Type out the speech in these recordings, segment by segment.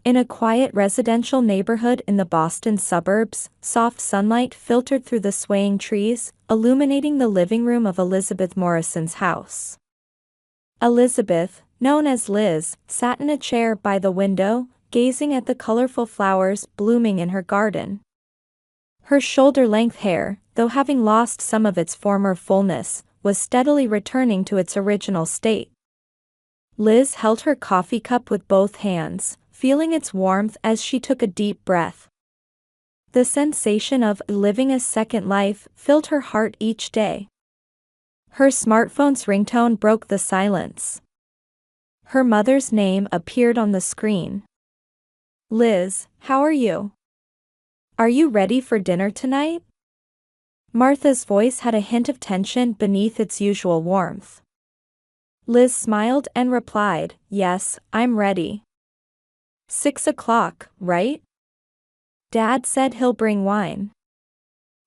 In a quiet residential neighborhood in the Boston suburbs, soft sunlight filtered through the swaying trees, illuminating the living room of Elizabeth Morrison's house. Elizabeth, known as Liz, sat in a chair by the window, gazing at the colorful flowers blooming in her garden. Her shoulder-length hair, though having lost some of its former fullness, was steadily returning to its original state. Liz held her coffee cup with both hands, feeling its warmth as she took a deep breath. The sensation of living a second life filled her heart each day. Her smartphone's ringtone broke the silence. Her mother's name appeared on the screen. "Liz, how are you? Are you ready for dinner tonight?" Martha's voice had a hint of tension beneath its usual warmth. Liz smiled and replied, "Yes, I'm ready." 6 o'clock, right? Dad said he'll bring wine.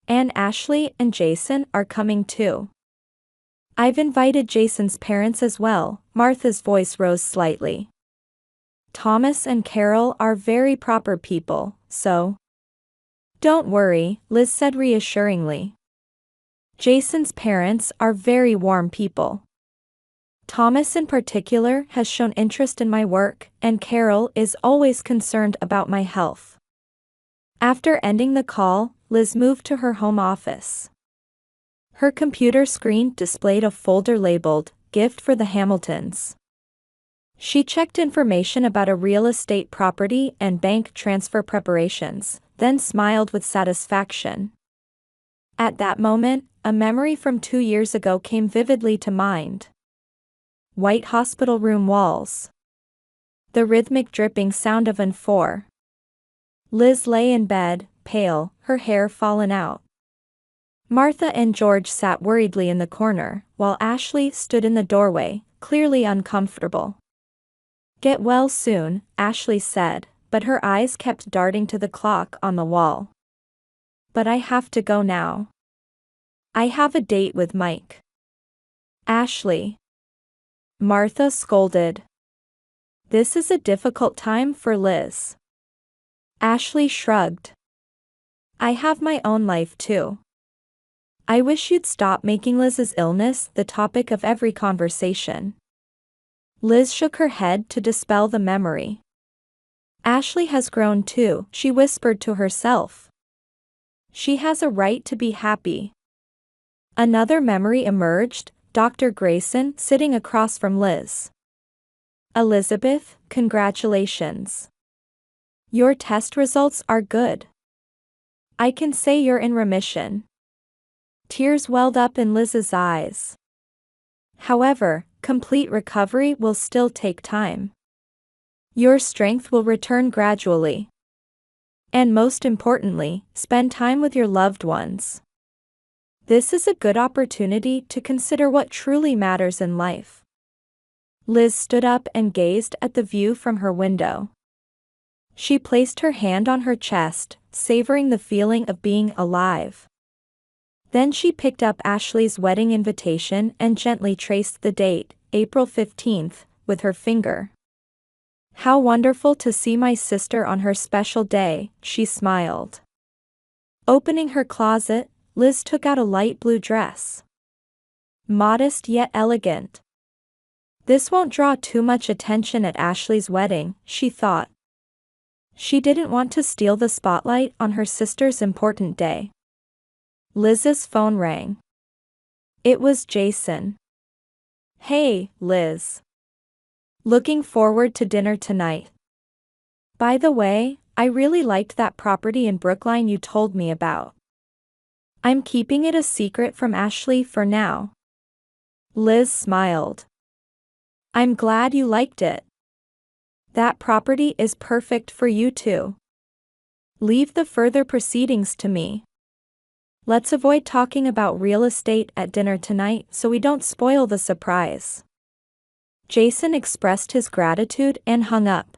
And Ashley and Jason are coming too. I've invited Jason's parents as well. Martha's voice rose slightly. Thomas and Carol are very proper people, so. Don't worry, Liz said reassuringly. Jason's parents are very warm people. Thomas in particular has shown interest in my work, and Carol is always concerned about my health. After ending the call, Liz moved to her home office. Her computer screen displayed a folder labeled, "Gift for the Hamiltons." She checked information about a real estate property and bank transfer preparations, then smiled with satisfaction. At that moment, a memory from 2 years ago came vividly to mind. White hospital room walls. The rhythmic dripping sound of an 4. Liz lay in bed, pale, her hair fallen out. Martha and George sat worriedly in the corner, while Ashley stood in the doorway, clearly uncomfortable. "Get well soon," Ashley said, but her eyes kept darting to the clock on the wall. "But I have to go now. I have a date with Mike." "Ashley," Martha scolded. "This is a difficult time for Liz." Ashley shrugged. "I have my own life too. I wish you'd stop making Liz's illness the topic of every conversation." Liz shook her head to dispel the memory. "Ashley has grown too," she whispered to herself. "She has a right to be happy." Another memory emerged, Dr. Grayson sitting across from Liz. "Elizabeth, congratulations. Your test results are good. I can say you're in remission." Tears welled up in Liz's eyes. "However, complete recovery will still take time. Your strength will return gradually. And most importantly, spend time with your loved ones. This is a good opportunity to consider what truly matters in life." Liz stood up and gazed at the view from her window. She placed her hand on her chest, savoring the feeling of being alive. Then she picked up Ashley's wedding invitation and gently traced the date, April 15th, with her finger. "How wonderful to see my sister on her special day," she smiled. Opening her closet, Liz took out a light blue dress. Modest yet elegant. This won't draw too much attention at Ashley's wedding, she thought. She didn't want to steal the spotlight on her sister's important day. Liz's phone rang. It was Jason. "Hey, Liz. Looking forward to dinner tonight. By the way, I really liked that property in Brookline you told me about. I'm keeping it a secret from Ashley for now." Liz smiled. "I'm glad you liked it. That property is perfect for you two. Leave the further proceedings to me. Let's avoid talking about real estate at dinner tonight so we don't spoil the surprise." Jason expressed his gratitude and hung up.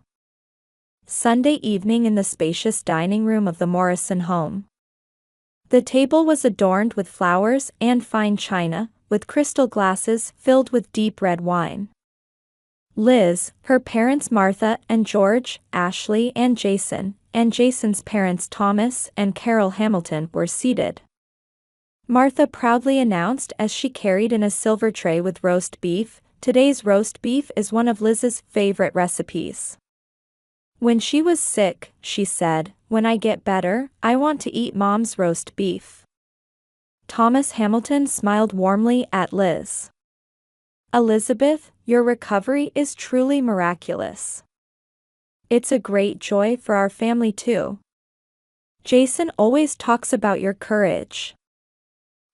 Sunday evening in the spacious dining room of the Morrison home. The table was adorned with flowers and fine china, with crystal glasses filled with deep red wine. Liz, her parents Martha and George, Ashley and Jason's parents Thomas and Carol Hamilton were seated. Martha proudly announced as she carried in a silver tray with roast beef, "Today's roast beef is one of Liz's favorite recipes. When she was sick, she said, 'When I get better, I want to eat Mom's roast beef.'" Thomas Hamilton smiled warmly at Liz. "Elizabeth, your recovery is truly miraculous. It's a great joy for our family too. Jason always talks about your courage."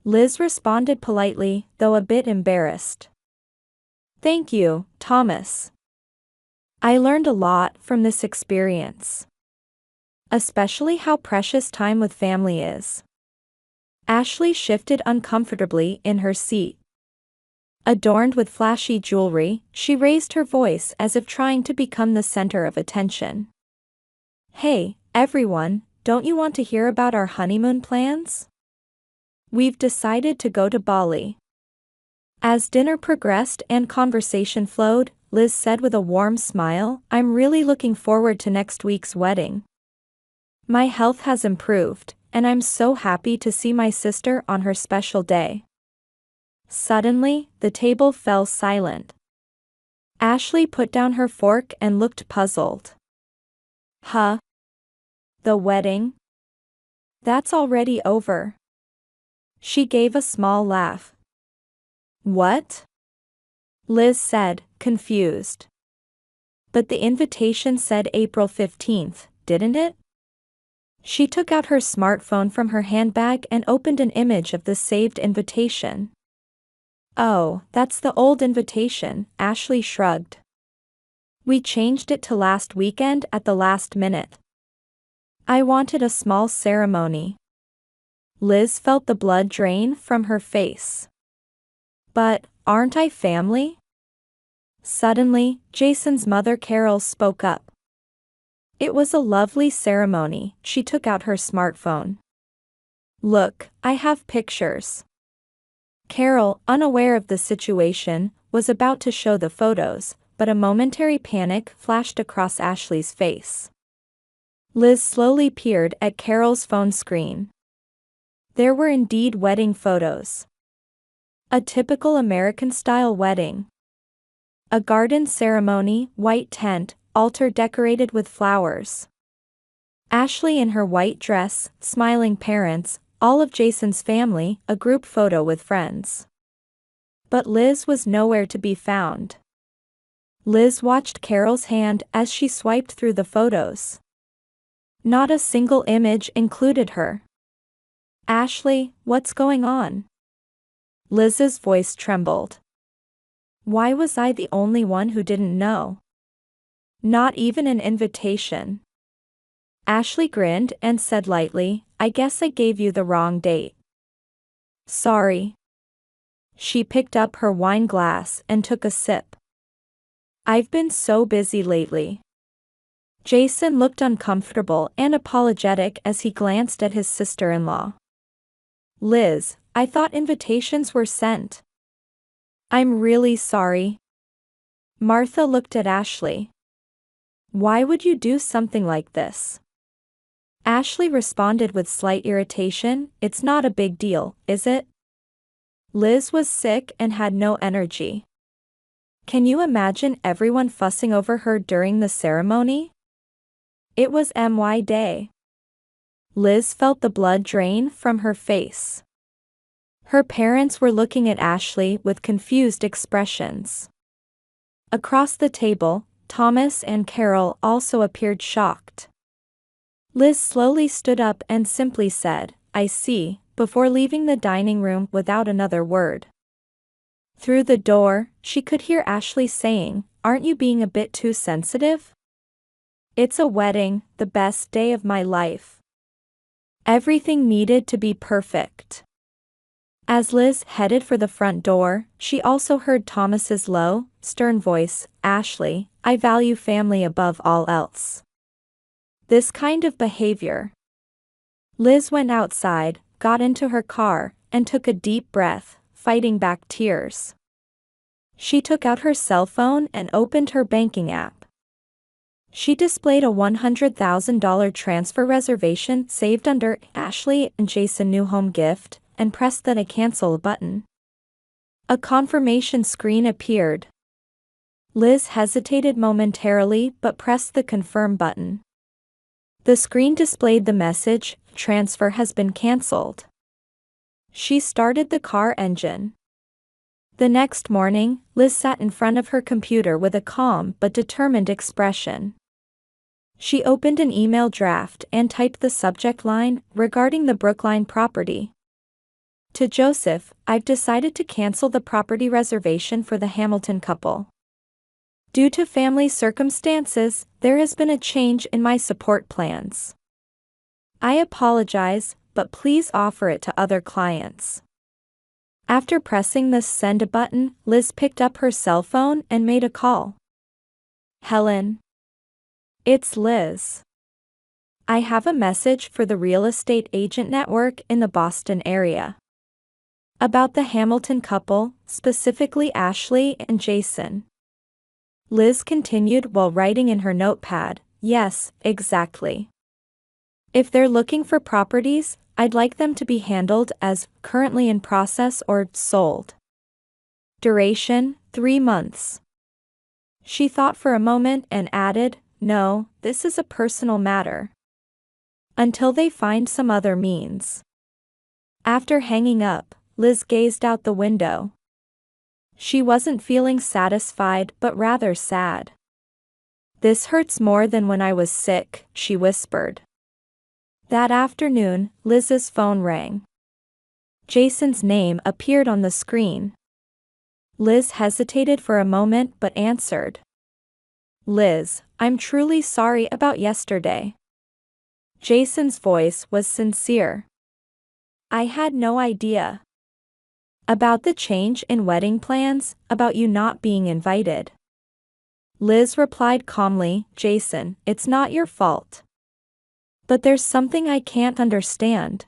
Liz responded politely, though a bit embarrassed. "Thank you, Thomas. I learned a lot from this experience. Especially how precious time with family is." Ashley shifted uncomfortably in her seat. Adorned with flashy jewelry, she raised her voice as if trying to become the center of attention. "Hey, everyone, don't you want to hear about our honeymoon plans? We've decided to go to Bali." As dinner progressed and conversation flowed, Liz said with a warm smile, "I'm really looking forward to next week's wedding. My health has improved, and I'm so happy to see my sister on her special day." Suddenly, the table fell silent. Ashley put down her fork and looked puzzled. "Huh? The wedding? That's already over." She gave a small laugh. "What?" Liz said, confused. "But the invitation said April 15th, didn't it?" She took out her smartphone from her handbag and opened an image of the saved invitation. "Oh, that's the old invitation," Ashley shrugged. "We changed it to last weekend at the last minute. I wanted a small ceremony." Liz felt the blood drain from her face. "But, aren't I family?" Suddenly, Jason's mother Carol spoke up. "It was a lovely ceremony." She took out her smartphone. "Look, I have pictures." Carol, unaware of the situation, was about to show the photos, but a momentary panic flashed across Ashley's face. Liz slowly peered at Carol's phone screen. There were indeed wedding photos. A typical American-style wedding. A garden ceremony, white tent, altar decorated with flowers. Ashley in her white dress, smiling parents, all of Jason's family, a group photo with friends. But Liz was nowhere to be found. Liz watched Carol's hand as she swiped through the photos. Not a single image included her. "Ashley, what's going on?" Liz's voice trembled. "Why was I the only one who didn't know? Not even an invitation." Ashley grinned and said lightly, "I guess I gave you the wrong date. Sorry." She picked up her wine glass and took a sip. "I've been so busy lately." Jason looked uncomfortable and apologetic as he glanced at his sister-in-law. "Liz, I thought invitations were sent." "I'm really sorry." Martha looked at Ashley. "Why would you do something like this?" Ashley responded with slight irritation, "It's not a big deal, is it?" Liz was sick and had no energy. Can you imagine everyone fussing over her during the ceremony? It was my day. Liz felt the blood drain from her face. Her parents were looking at Ashley with confused expressions. Across the table, Thomas and Carol also appeared shocked. Liz slowly stood up and simply said, "I see," before leaving the dining room without another word. Through the door, she could hear Ashley saying, "Aren't you being a bit too sensitive? It's a wedding, the best day of my life. Everything needed to be perfect." As Liz headed for the front door, she also heard Thomas's low, stern voice, "Ashley, I value family above all else. This kind of behavior." Liz went outside, got into her car, and took a deep breath, fighting back tears. She took out her cell phone and opened her banking app. She displayed a $100,000 transfer reservation saved under Ashley and Jason new home gift and pressed the cancel button. A confirmation screen appeared. Liz hesitated momentarily but pressed the confirm button. The screen displayed the message, "Transfer has been canceled." She started the car engine. The next morning, Liz sat in front of her computer with a calm but determined expression. She opened an email draft and typed the subject line, "Regarding the Brookline property. To Joseph, I've decided to cancel the property reservation for the Hamilton couple. Due to family circumstances, there has been a change in my support plans. I apologize, but please offer it to other clients." After pressing the send button, Liz picked up her cell phone and made a call. "Helen. It's Liz. I have a message for the real estate agent network in the Boston area. About the Hamilton couple, specifically Ashley and Jason." Liz continued while writing in her notepad, "Yes, exactly. If they're looking for properties, I'd like them to be handled as currently in process or sold. Duration, 3 months. She thought for a moment and added, "No, this is a personal matter. Until they find some other means." After hanging up, Liz gazed out the window. She wasn't feeling satisfied but rather sad. "This hurts more than when I was sick," she whispered. That afternoon, Liz's phone rang. Jason's name appeared on the screen. Liz hesitated for a moment but answered. "Liz, I'm truly sorry about yesterday." Jason's voice was sincere. "I had no idea. About the change in wedding plans, about you not being invited." Liz replied calmly, "Jason, it's not your fault. But there's something I can't understand.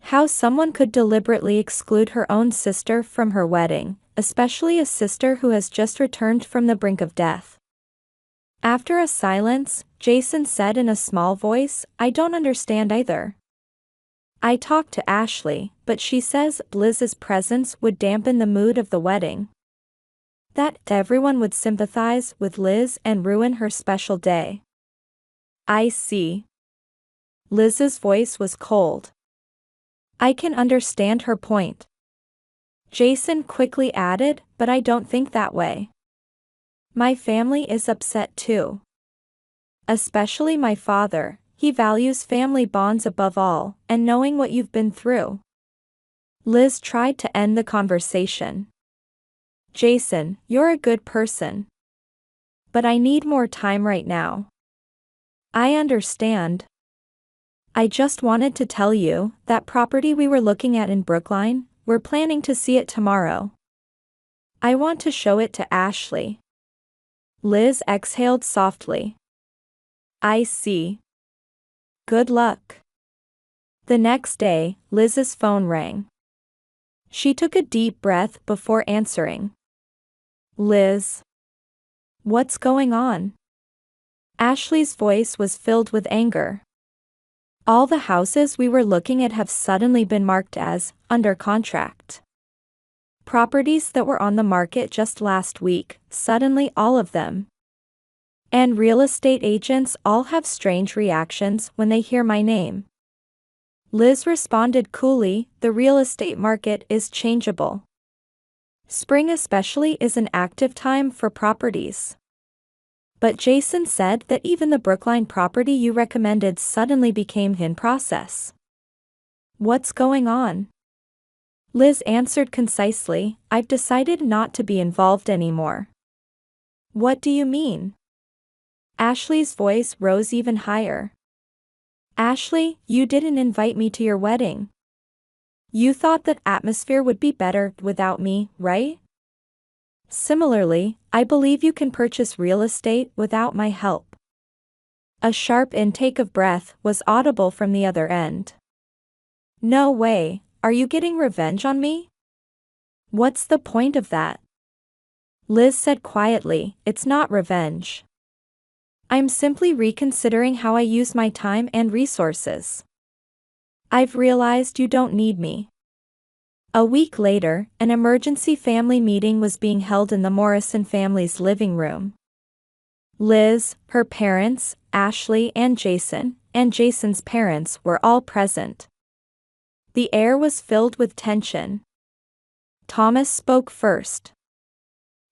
How someone could deliberately exclude her own sister from her wedding, especially a sister who has just returned from the brink of death." After a silence, Jason said in a small voice, "I don't understand either. I talked to Ashley, but she says Liz's presence would dampen the mood of the wedding. That everyone would sympathize with Liz and ruin her special day." "I see." Liz's voice was cold. "I can understand her point." Jason quickly added, "But I don't think that way. My family is upset too. Especially my father. He values family bonds above all, and knowing what you've been through." Liz tried to end the conversation. "Jason, you're a good person. But I need more time right now." "I understand. I just wanted to tell you, that property we were looking at in Brookline, we're planning to see it tomorrow. I want to show it to Ashley." Liz exhaled softly. "I see. Good luck." The next day, Liz's phone rang. She took a deep breath before answering. "Liz. What's going on?" Ashley's voice was filled with anger. "All the houses we were looking at have suddenly been marked as under contract. Properties that were on the market just last week, suddenly all of them. And real estate agents all have strange reactions when they hear my name." Liz responded coolly, "The real estate market is changeable. Spring especially is an active time for properties. But Jason said that even the Brookline property you recommended suddenly became in process. What's going on?" Liz answered concisely, "I've decided not to be involved anymore." "What do you mean?" Ashley's voice rose even higher. "Ashley, you didn't invite me to your wedding. You thought that atmosphere would be better without me, right? Similarly, I believe you can purchase real estate without my help." A sharp intake of breath was audible from the other end. "No way, are you getting revenge on me? What's the point of that?" Liz said quietly, "It's not revenge. I'm simply reconsidering how I use my time and resources. I've realized you don't need me." A week later, an emergency family meeting was being held in the Morrison family's living room. Liz, her parents, Ashley and Jason's parents were all present. The air was filled with tension. Thomas spoke first.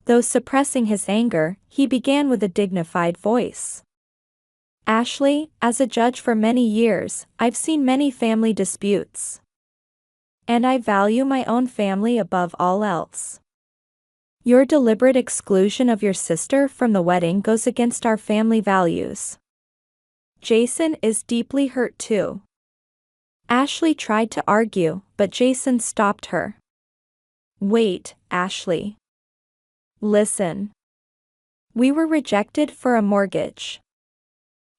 Though suppressing his anger, he began with a dignified voice. "Ashley, as a judge for many years, I've seen many family disputes. And I value my own family above all else. Your deliberate exclusion of your sister from the wedding goes against our family values. Jason is deeply hurt too." Ashley tried to argue, but Jason stopped her. "Wait, Ashley. Listen. We were rejected for a mortgage.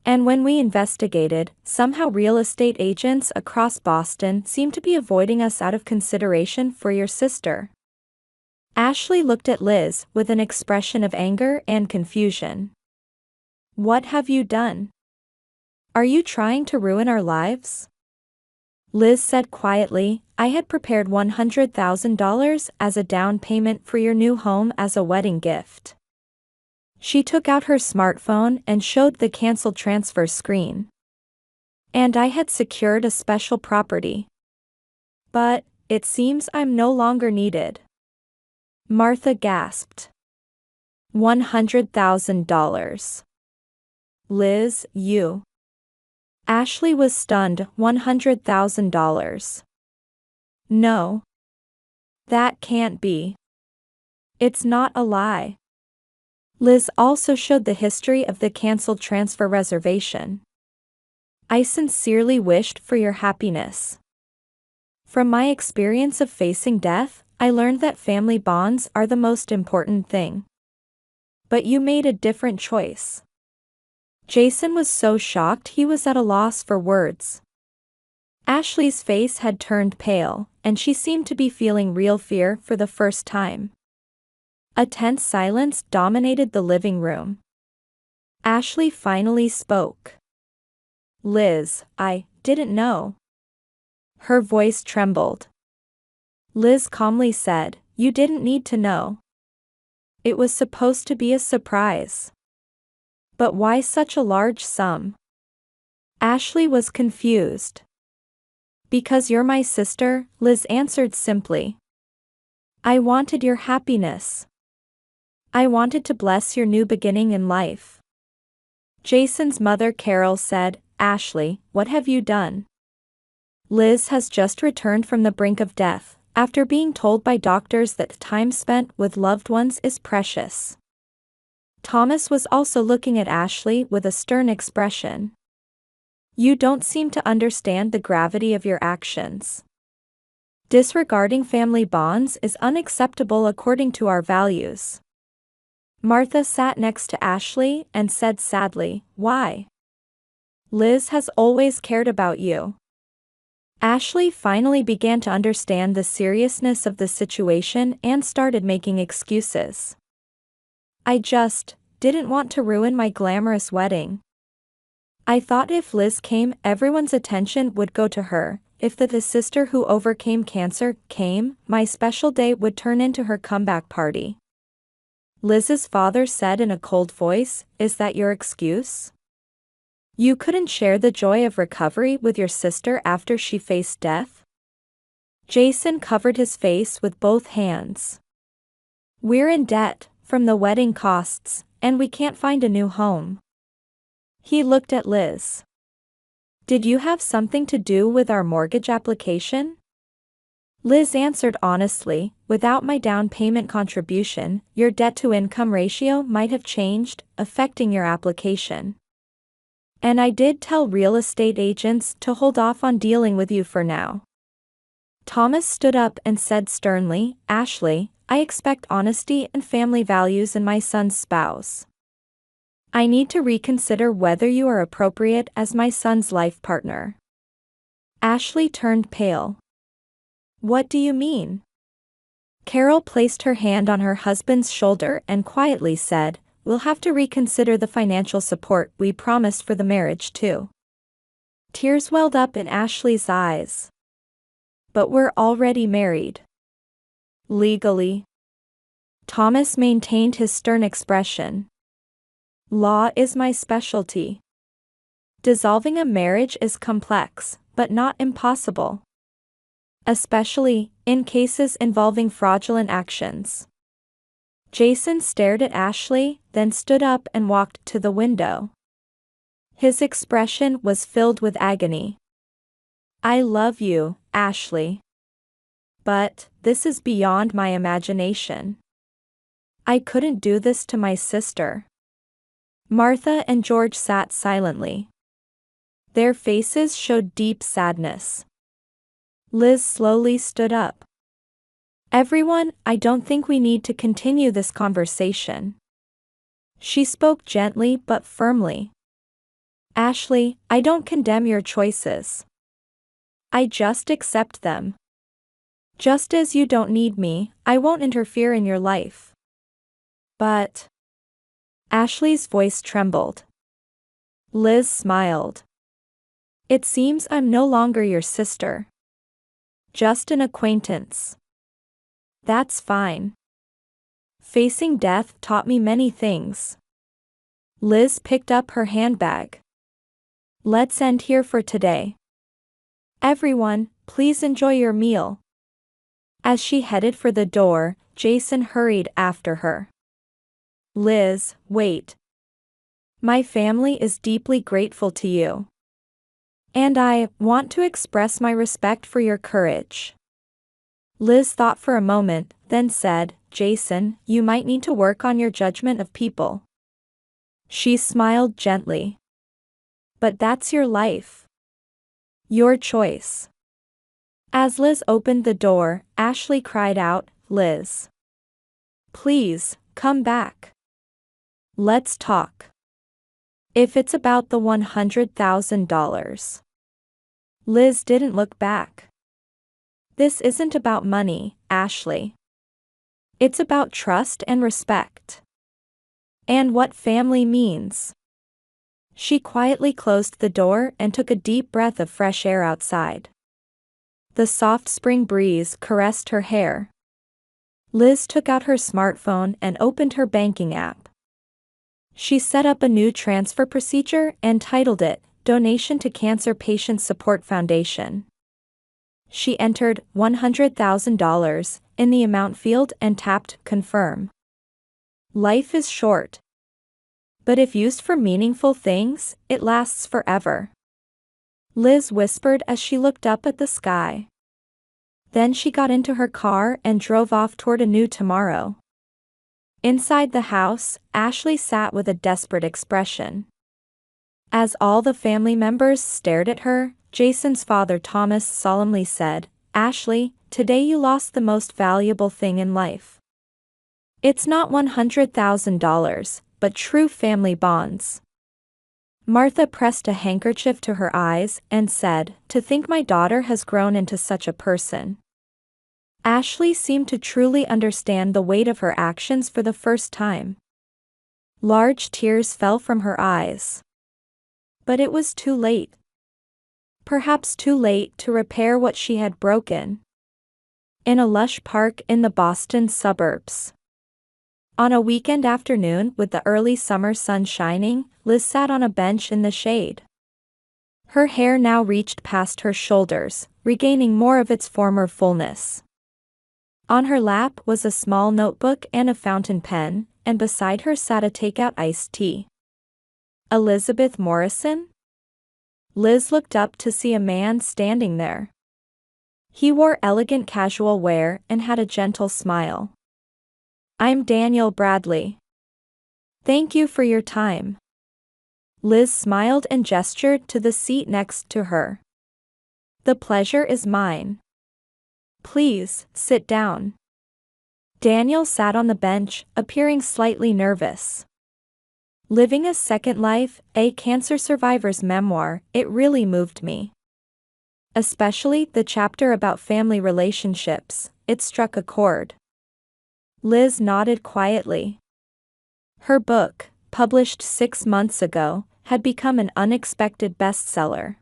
And when we investigated, somehow real estate agents across Boston seemed to be avoiding us out of consideration for your sister." Ashley looked at Liz with an expression of anger and confusion. "What have you done? Are you trying to ruin our lives?" Liz said quietly, "I had prepared $100,000 as a down payment for your new home as a wedding gift." She took out her smartphone and showed the canceled transfer screen. "And I had secured a special property. But it seems I'm no longer needed." Martha gasped. $100,000. Liz, you. Ashley was stunned. $100,000. No. That can't be. It's not a lie. Liz also showed the history of the canceled transfer reservation. "I sincerely wished for your happiness. From my experience of facing death, I learned that family bonds are the most important thing. But you made a different choice." Jason was so shocked he was at a loss for words. Ashley's face had turned pale, and she seemed to be feeling real fear for the first time. A tense silence dominated the living room. Ashley finally spoke. "Liz, I didn't know." Her voice trembled. Liz calmly said, "You didn't need to know. It was supposed to be a surprise." "But why such a large sum?" Ashley was confused. "Because you're my sister," Liz answered simply. "I wanted your happiness. I wanted to bless your new beginning in life." Jason's mother Carol said, "Ashley, what have you done?" Liz has just returned from the brink of death, after being told by doctors that time spent with loved ones is precious. Thomas was also looking at Ashley with a stern expression. "You don't seem to understand the gravity of your actions. Disregarding family bonds is unacceptable according to our values." Martha sat next to Ashley and said sadly, "Why? Liz has always cared about you." Ashley finally began to understand the seriousness of the situation and started making excuses. "I just didn't want to ruin my glamorous wedding. I thought if Liz came, everyone's attention would go to her. If the sister who overcame cancer came, my special day would turn into her comeback party." Liz's father said in a cold voice, "Is that your excuse? You couldn't share the joy of recovery with your sister after she faced death?" Jason covered his face with both hands. "We're in debt from the wedding costs, and we can't find a new home." He looked at Liz. "Did you have something to do with our mortgage application?" Liz answered honestly, "Without my down payment contribution, your debt-to-income ratio might have changed, affecting your application. And I did tell real estate agents to hold off on dealing with you for now." Thomas stood up and said sternly, "Ashley, I expect honesty and family values in my son's spouse. I need to reconsider whether you are appropriate as my son's life partner." Ashley turned pale. "What do you mean? Carol placed her hand on her husband's shoulder and quietly said, "We'll have to reconsider the financial support we promised for the marriage too." Tears welled up in Ashley's eyes. "But we're already married. Legally." Thomas maintained his stern expression. "Law is my specialty. Dissolving a marriage is complex, but not impossible. Especially in cases involving fraudulent actions." Jason stared at Ashley, then stood up and walked to the window. His expression was filled with agony. "I love you, Ashley. But this is beyond my imagination. I couldn't do this to my sister." Martha and George sat silently. Their faces showed deep sadness. Liz slowly stood up. "Everyone, I don't think we need to continue this conversation." She spoke gently but firmly. "Ashley, I don't condemn your choices. I just accept them. Just as you don't need me, I won't interfere in your life. But..." Ashley's voice trembled. Liz smiled. "It seems I'm no longer your sister. Just an acquaintance. That's fine. Facing death taught me many things." Liz picked up her handbag. "Let's end here for today. Everyone, please enjoy your meal." As she headed for the door, Jason hurried after her. "Liz, wait. My family is deeply grateful to you. And I want to express my respect for your courage." Liz thought for a moment, then said, "Jason, you might need to work on your judgment of people." She smiled gently. "But that's your life. Your choice." As Liz opened the door, Ashley cried out, "Liz. Please, come back. Let's talk. If it's about the $100,000. Liz didn't look back. "This isn't about money, Ashley. It's about trust and respect. And what family means." She quietly closed the door and took a deep breath of fresh air outside. The soft spring breeze caressed her hair. Liz took out her smartphone and opened her banking app. She set up a new transfer procedure and titled it, "Donation to Cancer Patient Support Foundation." She entered $100,000 in the amount field and tapped Confirm. Life is short. But if used for meaningful things, it lasts forever. Liz whispered as she looked up at the sky. Then she got into her car and drove off toward a new tomorrow. Inside the house, Ashley sat with a desperate expression. As all the family members stared at her, Jason's father Thomas solemnly said, "Ashley, today you lost the most valuable thing in life. It's not $100,000, but true family bonds." Martha pressed a handkerchief to her eyes and said, "To think my daughter has grown into such a person." Ashley seemed to truly understand the weight of her actions for the first time. Large tears fell from her eyes. But it was too late. Perhaps too late to repair what she had broken. In a lush park in the Boston suburbs. On a weekend afternoon with the early summer sun shining, Liz sat on a bench in the shade. Her hair now reached past her shoulders, regaining more of its former fullness. On her lap was a small notebook and a fountain pen, and beside her sat a takeout iced tea. Elizabeth Morrison? Liz looked up to see a man standing there. He wore elegant casual wear and had a gentle smile. "I'm Daniel Bradley. Thank you for your time." Liz smiled and gestured to the seat next to her. "The pleasure is mine. Please, sit down." Daniel sat on the bench, appearing slightly nervous. "Living a Second Life, a cancer survivor's memoir, it really moved me. Especially the chapter about family relationships, it struck a chord." Liz nodded quietly. Her book, published 6 months ago, had become an unexpected bestseller.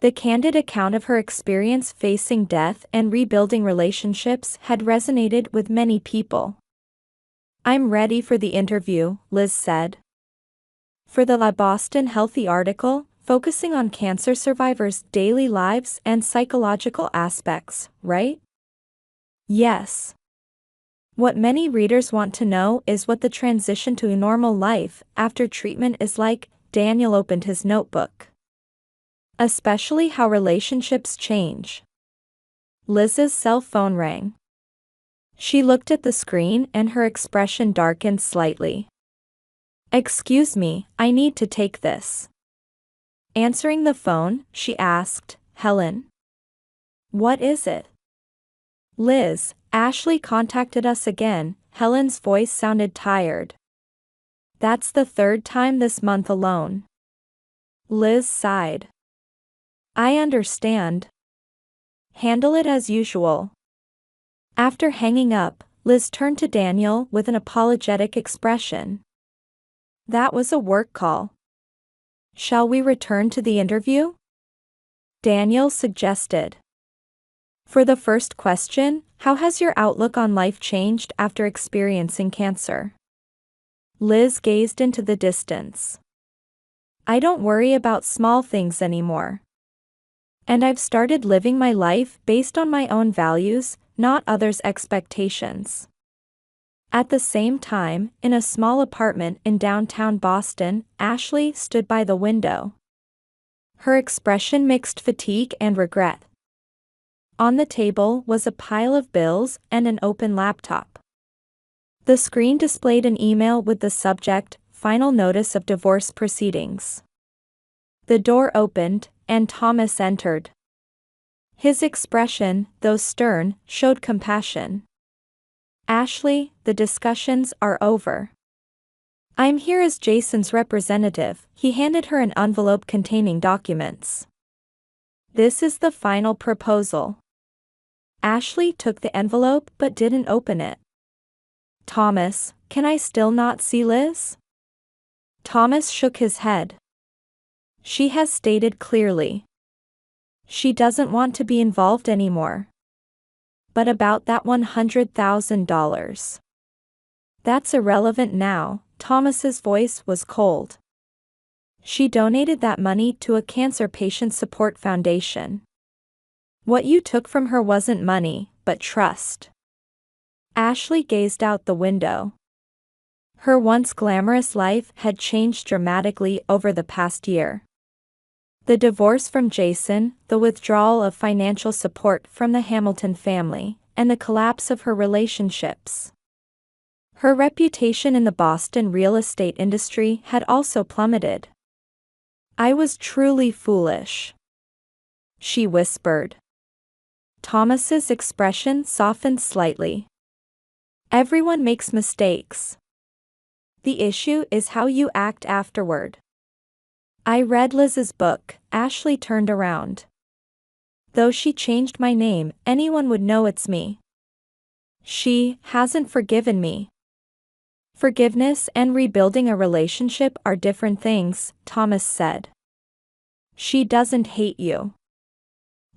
The candid account of her experience facing death and rebuilding relationships had resonated with many people. "I'm ready for the interview," Liz said. For the La Boston Healthy article, focusing on cancer survivors' daily lives and psychological aspects, right? Yes. What many readers want to know is what the transition to a normal life after treatment is like. Daniel opened his notebook. Especially how relationships change. Liz's cell phone rang. She looked at the screen and her expression darkened slightly. "Excuse me, I need to take this." Answering the phone, she asked, "Helen? What is it?" "Liz, Ashley contacted us again." Helen's voice sounded tired. "That's the 3rd time this month alone." Liz sighed. "I understand. Handle it as usual." After hanging up, Liz turned to Daniel with an apologetic expression. "That was a work call. Shall we return to the interview?" Daniel suggested. For the first question, how has your outlook on life changed after experiencing cancer? Liz gazed into the distance. "I don't worry about small things anymore. And I've started living my life based on my own values, not others' expectations." At the same time, in a small apartment in downtown Boston, Ashley stood by the window. Her expression mixed fatigue and regret. On the table was a pile of bills and an open laptop. The screen displayed an email with the subject, "Final Notice of Divorce Proceedings." The door opened, and Thomas entered. His expression, though stern, showed compassion. "Ashley, the discussions are over. I'm here as Jason's representative." He handed her an envelope containing documents. "This is the final proposal." Ashley took the envelope but didn't open it. "Thomas, can I still not see Liz?" Thomas shook his head. "She has stated clearly. She doesn't want to be involved anymore." "But about that $100,000. That's irrelevant now." Thomas's voice was cold. "She donated that money to a cancer patient support foundation. What you took from her wasn't money, but trust." Ashley gazed out the window. Her once glamorous life had changed dramatically over the past year. The divorce from Jason, the withdrawal of financial support from the Hamilton family, and the collapse of her relationships. Her reputation in the Boston real estate industry had also plummeted. "I was truly foolish," she whispered. Thomas's expression softened slightly. "Everyone makes mistakes. The issue is how you act afterward." "I read Liz's book." Ashley turned around. "Though she changed my name, anyone would know it's me. She hasn't forgiven me." "Forgiveness and rebuilding a relationship are different things," Thomas said. "She doesn't hate you.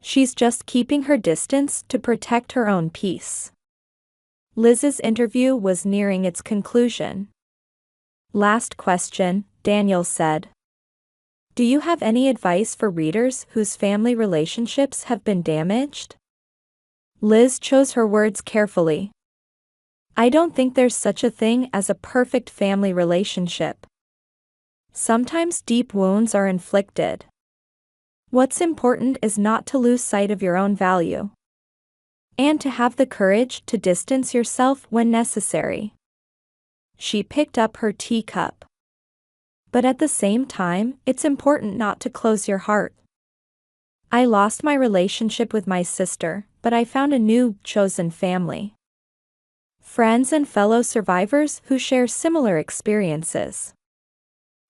She's just keeping her distance to protect her own peace." Liz's interview was nearing its conclusion. "Last question," Daniel said. "Do you have any advice for readers whose family relationships have been damaged?" Liz chose her words carefully. "I don't think there's such a thing as a perfect family relationship. Sometimes deep wounds are inflicted. What's important is not to lose sight of your own value. And to have the courage to distance yourself when necessary." She picked up her teacup. "But at the same time, it's important not to close your heart. I lost my relationship with my sister, but I found a new, chosen family. Friends and fellow survivors who share similar experiences."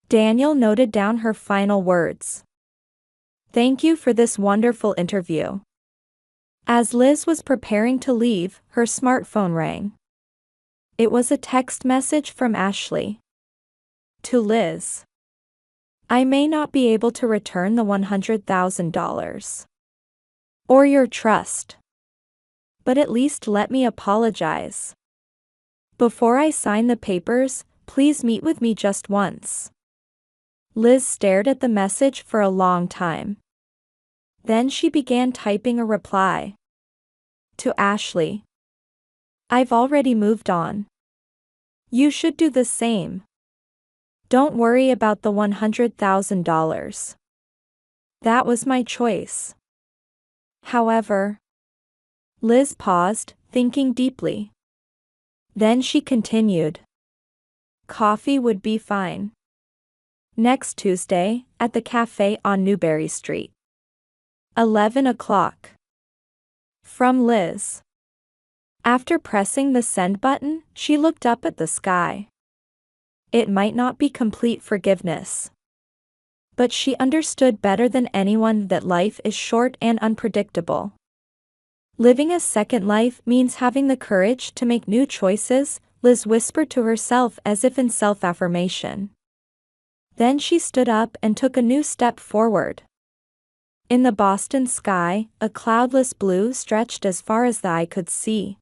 Daniel noted down her final words. "Thank you for this wonderful interview." As Liz was preparing to leave, her smartphone rang. It was a text message from Ashley. To Liz. I may not be able to return the $100,000. Or your trust. But at least let me apologize. Before I sign the papers, please meet with me just once. Liz stared at the message for a long time. Then she began typing a reply. To Ashley. I've already moved on. You should do the same. Don't worry about the $100,000. That was my choice. However, Liz paused, thinking deeply. Then she continued. Coffee would be fine. Next Tuesday, at the cafe on Newberry Street. 11 o'clock. From Liz. After pressing the send button, she looked up at the sky. It might not be complete forgiveness. But she understood better than anyone that life is short and unpredictable. Living a second life means having the courage to make new choices, Liz whispered to herself as if in self-affirmation. Then she stood up and took a new step forward. In the Boston sky, a cloudless blue stretched as far as the eye could see.